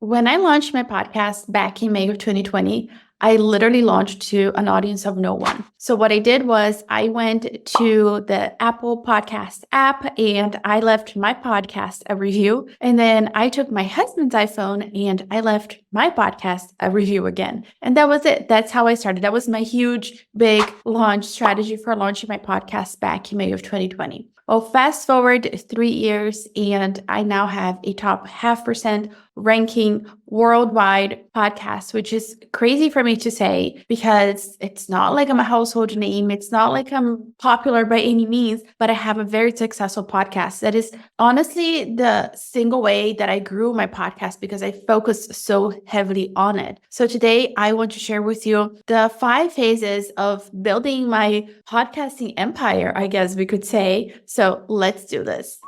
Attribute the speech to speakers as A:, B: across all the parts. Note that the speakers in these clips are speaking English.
A: When I launched my podcast back in May of 2020, I literally launched to an audience of no one. So what I did was I went to the Apple Podcast app and I left my podcast a review. And then I took my husband's iPhone and I left my podcast a review again. And that was it. That's how I started. That was my huge, big launch strategy for launching my podcast back in May of 2020. Well, fast forward 3 years and I now have a top 0.5% ranking worldwide podcast, which is crazy for me to say because it's not like I'm a household name. It's not like I'm popular by any means, but I have a very successful podcast. That is honestly the single way that I grew my podcast because I focused so heavily on it. So today I want to share with you the 5 phases of building my podcasting empire, I guess we could say. So let's do this.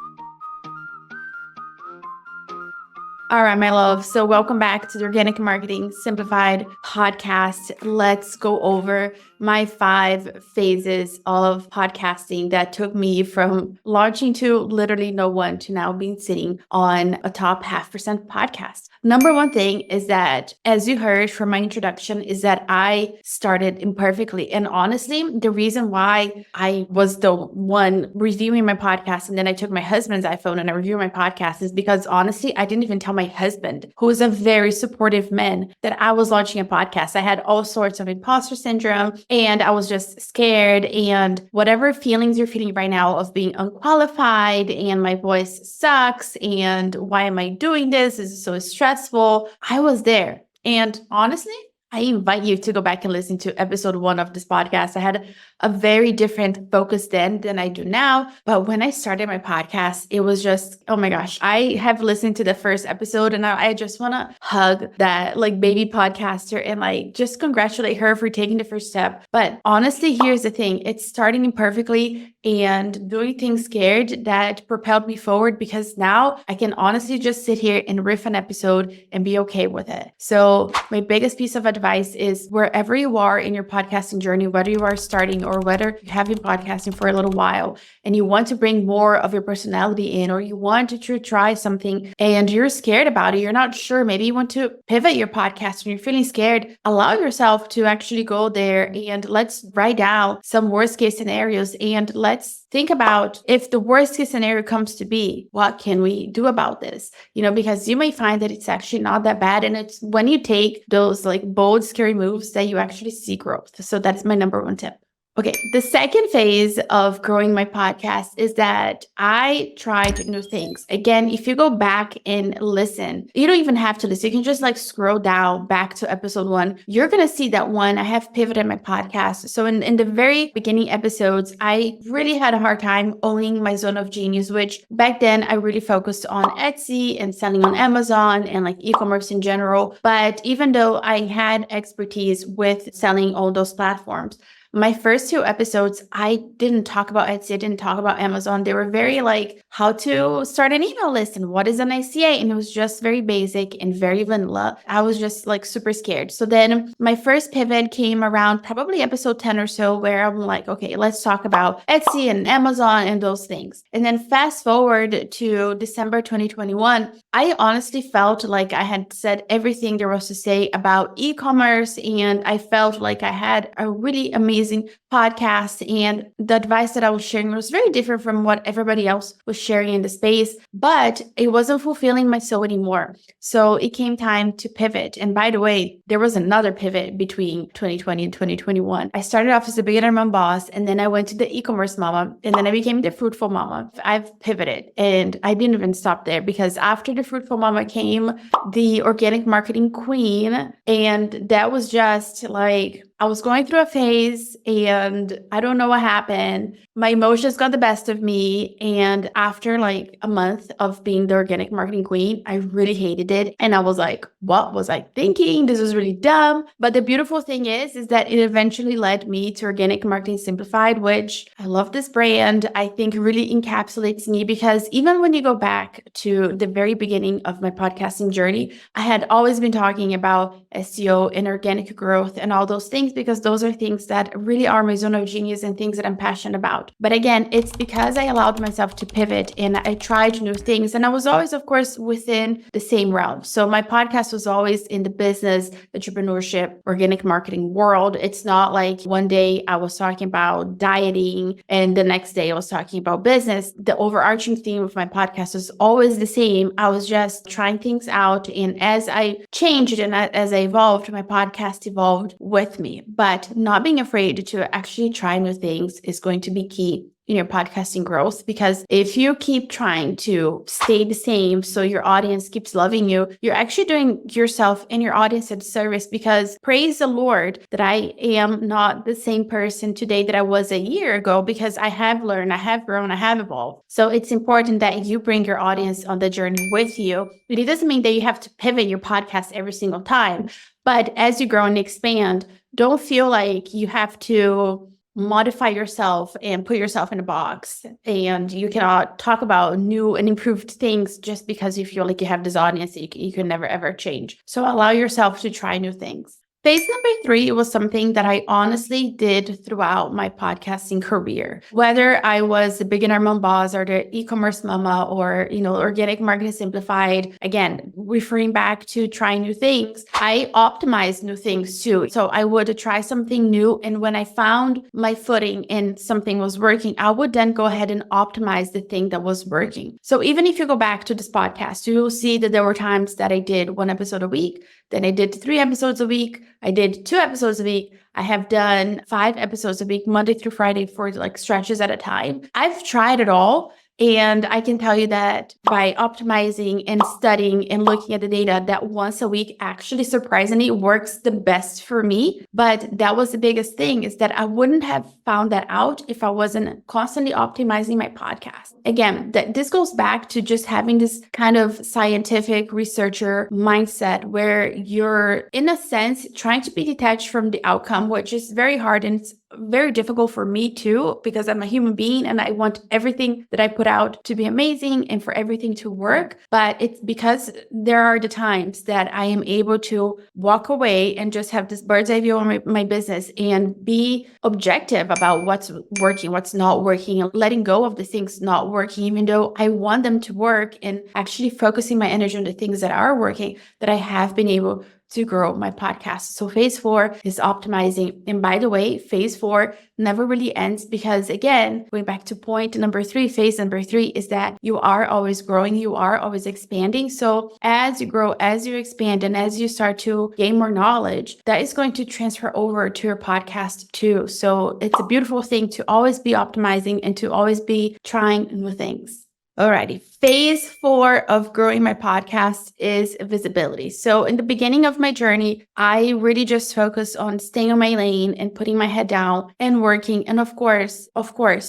A: All right, my love. So welcome back to the Organic Marketing Simplified podcast. Let's go over my 5 phases of podcasting that took me from launching to literally no one to now being sitting on a top 0.5% podcast. Number one thing is that, as you heard from my introduction, is that I started imperfectly. And honestly, the reason why I was the one reviewing my podcast and then I took my husband's iPhone and I reviewed my podcast is because honestly, I didn't even tell my husband, who is a very supportive man, that I was launching a podcast. I had all sorts of imposter syndrome and I was just scared. And whatever feelings you're feeling right now of being unqualified and my voice sucks and why am I doing this? This is so stressful. I was there. And honestly, I invite you to go back and listen to episode 1 of this podcast. I had a very different focus then than I do now. But when I started my podcast, it was just, oh my gosh, I have listened to the first episode and I just want to hug that like baby podcaster and like just congratulate her for taking the first step. But honestly, here's the thing. It's starting imperfectly and doing things scared that propelled me forward because now I can honestly just sit here and riff an episode and be okay with it. So my biggest piece of advice is wherever you are in your podcasting journey, whether you are starting or whether you have been podcasting for a little while and you want to bring more of your personality in, or you want to try something and you're scared about it, you're not sure, maybe you want to pivot your podcast and you're feeling scared, allow yourself to actually go there and let's write down some worst case scenarios and let's think about if the worst case scenario comes to be, what can we do about this? Because you may find that it's actually not that bad. And it's when you take those like bold, scary moves that you actually see growth. So that's my number 1 tip. Okay, the second phase of growing my podcast is that I tried new things. Again, if you go back and listen, you don't even have to listen. You can just like scroll down back to episode 1. You're going to see that I have pivoted my podcast. So in the very beginning episodes, I really had a hard time owning my zone of genius, which back then I really focused on Etsy and selling on Amazon and like e-commerce in general. But even though I had expertise with selling all those platforms, my first 2 episodes, I didn't talk about Etsy. I didn't talk about Amazon. They were very like how to start an email list and what is an ICA. And it was just very basic and very vanilla. I was just like super scared. So then my first pivot came around probably episode 10 or so where I'm like, okay, let's talk about Etsy and Amazon and those things. And then fast forward to December 2021, I honestly felt like I had said everything there was to say about e-commerce. And I felt like I had a really amazing podcast and the advice that I was sharing was very different from what everybody else was sharing in the space, but it wasn't fulfilling my soul anymore. So it came time to pivot. And by the way, there was another pivot between 2020 and 2021. I started off as a beginner mom boss, and then I went to the e-commerce mama, and then I became the fruitful mama. I've pivoted and I didn't even stop there because after the fruitful mama came the organic marketing queen. And that was just like, I was going through a phase and I don't know what happened. My emotions got the best of me. And after like a month of being the organic marketing queen, I really hated it. And I was like, what was I thinking? This was really dumb. But the beautiful thing is that it eventually led me to Organic Marketing Simplified, which I love this brand. I think really encapsulates me because even when you go back to the very beginning of my podcasting journey, I had always been talking about SEO and organic growth and all those things. things because those are things that really are my zone of genius and things that I'm passionate about. But again, it's because I allowed myself to pivot and I tried new things. And I was always, of course, within the same realm. So my podcast was always in the business, entrepreneurship, organic marketing world. It's not like one day I was talking about dieting and the next day I was talking about business. The overarching theme of my podcast was always the same. I was just trying things out. And as I changed and as I evolved, my podcast evolved with me. But not being afraid to actually try new things is going to be key in your podcasting growth, because if you keep trying to stay the same so your audience keeps loving you, you're actually doing yourself and your audience a disservice, because praise the Lord that I am not the same person today that I was a year ago, because I have learned, I have grown, I have evolved. So it's important that you bring your audience on the journey with you. But it doesn't mean that you have to pivot your podcast every single time. But as you grow and expand, don't feel like you have to modify yourself and put yourself in a box, and you cannot talk about new and improved things just because you feel like you have this audience that you can never ever change. So allow yourself to try new things. Phase number 3 was something that I honestly did throughout my podcasting career. Whether I was the beginner mom boss or the e-commerce mama or, Organic Marketing Simplified, again, referring back to trying new things, I optimized new things too. So I would try something new. And when I found my footing and something was working, I would then go ahead and optimize the thing that was working. So even if you go back to this podcast, you will see that there were times that I did 1 episode a week. Then I did 3 episodes a week. I did 2 episodes a week. I have done 5 episodes a week, Monday through Friday, for stretches at a time. I've tried it all. And I can tell you that by optimizing and studying and looking at the data, that once a week actually surprisingly works the best for me. But that was the biggest thing, is that I wouldn't have found that out if I wasn't constantly optimizing my podcast. Again, this goes back to just having this kind of scientific researcher mindset where you're, in a sense, trying to be detached from the outcome, which is very hard and it's very difficult for me too, because I'm a human being and I want everything that I put out to be amazing and for everything to work. But it's because there are the times that I am able to walk away and just have this bird's eye view on my business and be objective about what's working, what's not working, and letting go of the things not working, even though I want them to work, and actually focusing my energy on the things that are working, that I have been able to grow my podcast. So phase 4 is optimizing. And by the way, phase 4 never really ends, because again, going back to point number 3, phase number 3 is that you are always growing, you are always expanding. So as you grow, as you expand, and as you start to gain more knowledge, that is going to transfer over to your podcast too. So it's a beautiful thing to always be optimizing and to always be trying new things. Alrighty, phase 4 of growing my podcast is visibility. So in the beginning of my journey, I really just focused on staying on my lane and putting my head down and working. And of course,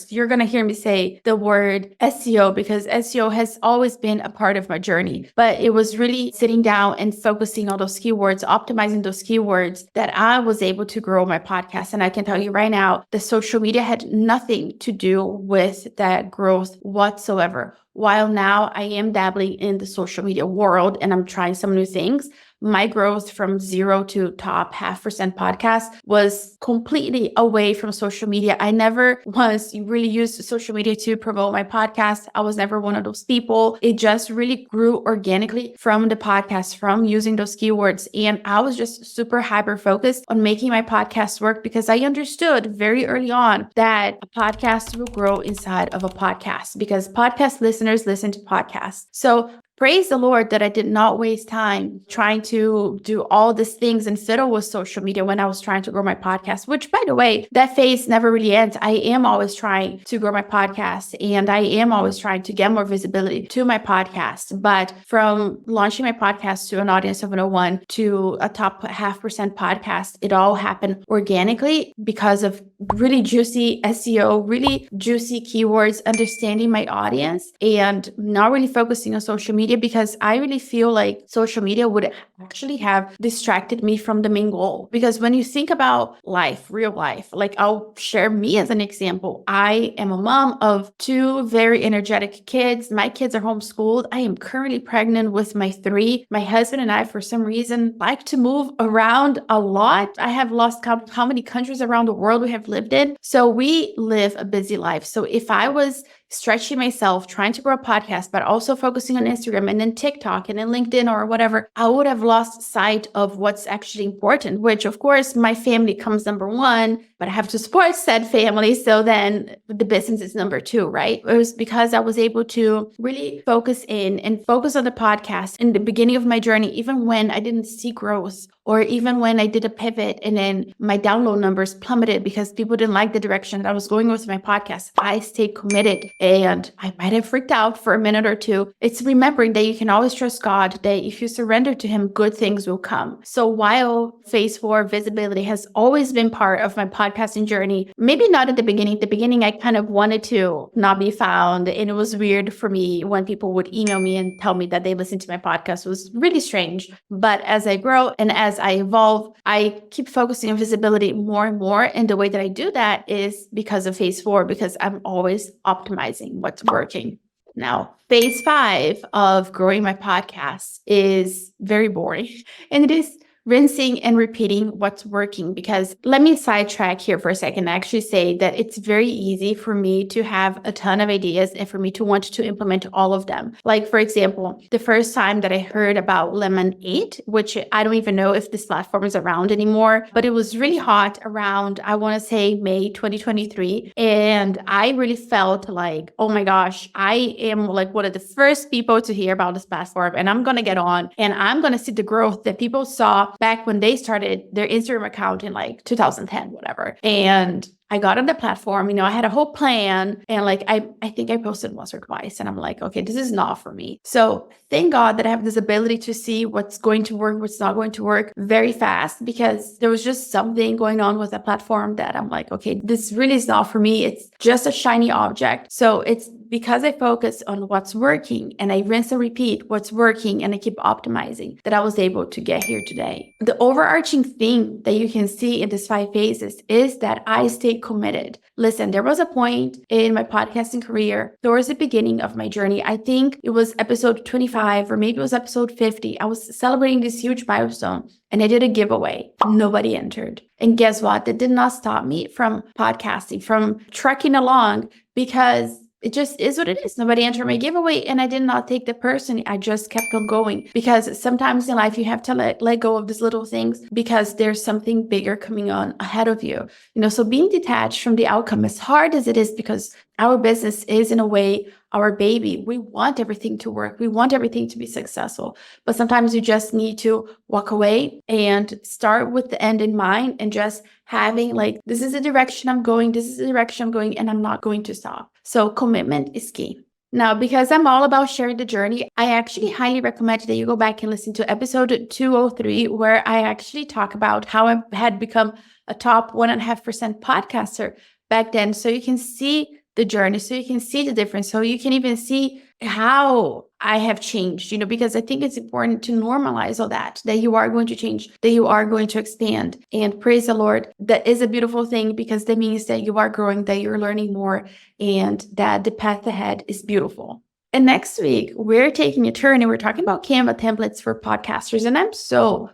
A: you're going to hear me say the word SEO, because SEO has always been a part of my journey. But it was really sitting down and focusing on those keywords, optimizing those keywords, that I was able to grow my podcast. And I can tell you right now, the social media had nothing to do with that growth whatsoever. While now I am dabbling in the social media world and I'm trying some new things, my growth from 0 to top 0.5% podcast was completely away from social media. I never once really used social media to promote my podcast. I was never one of those people. It just really grew organically from the podcast, from using those keywords. And I was just super hyper focused on making my podcast work, because I understood very early on that a podcast will grow inside of a podcast, because podcast listeners listen to podcasts. So praise the Lord that I did not waste time trying to do all these things and fiddle with social media when I was trying to grow my podcast, which, by the way, that phase never really ends. I am always trying to grow my podcast, and I am always trying to get more visibility to my podcast. But from launching my podcast to an audience of 101 to a top 0.5% podcast, it all happened organically because of really juicy SEO, really juicy keywords, understanding my audience, and not really focusing on social media media because I really feel like social media would actually have distracted me from the main goal. Because when you think about life, real life, like I'll share me as an example. I am a mom of two very energetic kids. My kids are homeschooled. I am currently pregnant with my three. My husband and I, for some reason, like to move around a lot. I have lost count of how many countries around the world we have lived in. So we live a busy life. So if I was stretching myself, trying to grow a podcast, but also focusing on Instagram and then TikTok and then LinkedIn or whatever, I would have lost sight of what's actually important, which of course my family comes number one, but I have to support said family. So then the business is number two, right? It was because I was able to really focus in and focus on the podcast in the beginning of my journey, even when I didn't see growth, or even when I did a pivot and then my download numbers plummeted because people didn't like the direction that I was going with my podcast. I stayed committed and I might have freaked out for a minute or two. It's remembering that you can always trust God, that if you surrender to Him, good things will come. So while phase 4 visibility has always been part of my podcasting journey, maybe not at the beginning. At the beginning, I kind of wanted to not be found. And it was weird for me when people would email me and tell me that they listened to my podcast. It was really strange. But as I grow and as I evolve, I keep focusing on visibility more and more. And the way that I do that is because of phase 4, because I'm always optimizing what's working. Now, phase 5 of growing my podcast is very boring. And it is rinsing and repeating what's working, because let me sidetrack here for a second and actually say that it's very easy for me to have a ton of ideas and for me to want to implement all of them. Like, for example, the first time that I heard about Lemonade, which I don't even know if this platform is around anymore, but it was really hot around, I want to say May 2023. And I really felt like, oh my gosh, I am like one of the first people to hear about this platform, and I'm going to get on and I'm going to see the growth that people saw back when they started their Instagram account in like 2010, whatever. And I got on the platform, I had a whole plan, and like, I think I posted once or twice, and I'm like, okay, this is not for me. So thank God that I have this ability to see what's going to work, what's not going to work very fast, because there was just something going on with the platform that I'm like, okay, this really is not for me. It's just a shiny object. So it's because I focus on what's working and I rinse and repeat what's working and I keep optimizing that I was able to get here today. The overarching thing that you can see in these 5 phases is that I stay committed. Listen, there was a point in my podcasting career towards the beginning of my journey. I think it was episode 25 or maybe it was episode 50. I was celebrating this huge milestone and I did a giveaway. Nobody entered. And guess what? That did not stop me from podcasting, from trekking along, because it just is what it is. Nobody entered my giveaway and I did not take the person. I just kept on going, because sometimes in life you have to let go of these little things because there's something bigger coming on ahead of you. So being detached from the outcome, as hard as it is, because our business is in a way our baby. We want everything to work. We want everything to be successful. But sometimes you just need to walk away and start with the end in mind and just having like, this is the direction I'm going. This is the direction I'm going, and I'm not going to stop. So commitment is key. Now, because I'm all about sharing the journey, I actually highly recommend that you go back and listen to episode 203, where I actually talk about how I had become a top 1.5% podcaster back then. So you can see the journey, so you can see the difference, so you can even see how I have changed, because I think it's important to normalize all that you are going to change, that you are going to expand. And praise the Lord, that is a beautiful thing, because that means that you are growing, that you're learning more, and that the path ahead is beautiful. And next week, we're taking a turn and we're talking about Canva templates for podcasters. And I'm so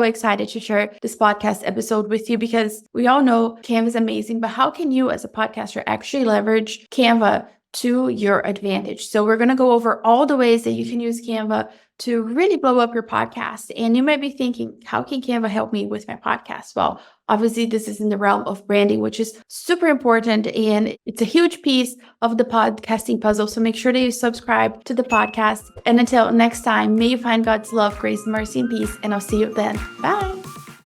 A: excited to share this podcast episode with you, because we all know Canva is amazing, but how can you as a podcaster actually leverage Canva to your advantage? So we're going to go over all the ways that you can use Canva to really blow up your podcast. And you might be thinking, how can Canva help me with my podcast? Well, obviously, this is in the realm of branding, which is super important. And it's a huge piece of the podcasting puzzle. So make sure that you subscribe to the podcast. And until next time, may you find God's love, grace, mercy, and peace. And I'll see you then. Bye.